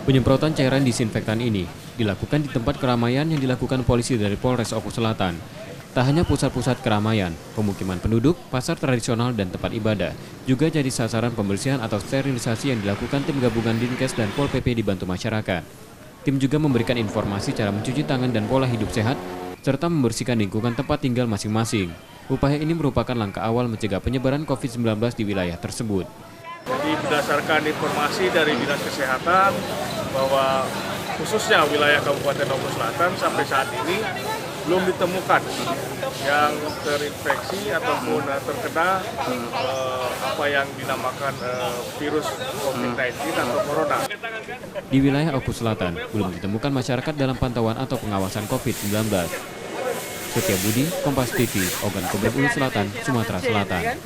Penyemprotan cairan disinfektan ini dilakukan di tempat keramaian yang dilakukan polisi dari Polres Oku Selatan. Tak hanya pusat-pusat keramaian, pemukiman penduduk, pasar tradisional, dan tempat ibadah juga jadi sasaran pembersihan atau sterilisasi yang dilakukan tim gabungan Dinkes dan Pol PP dibantu masyarakat. Tim juga memberikan informasi cara mencuci tangan dan pola hidup sehat, serta membersihkan lingkungan tempat tinggal masing-masing. Upaya ini merupakan langkah awal mencegah penyebaran COVID-19 di wilayah tersebut. Jadi berdasarkan informasi dari Dinas Kesehatan bahwa khususnya wilayah Kabupaten Oku Selatan sampai saat ini belum ditemukan yang terinfeksi ataupun terkena apa yang dinamakan virus COVID-19 atau corona. Di wilayah Oku Selatan belum ditemukan masyarakat dalam pantauan atau pengawasan COVID-19. Setia Budi, Kompas TV, Ogan Kobrek Ulu Selatan, Sumatera Selatan.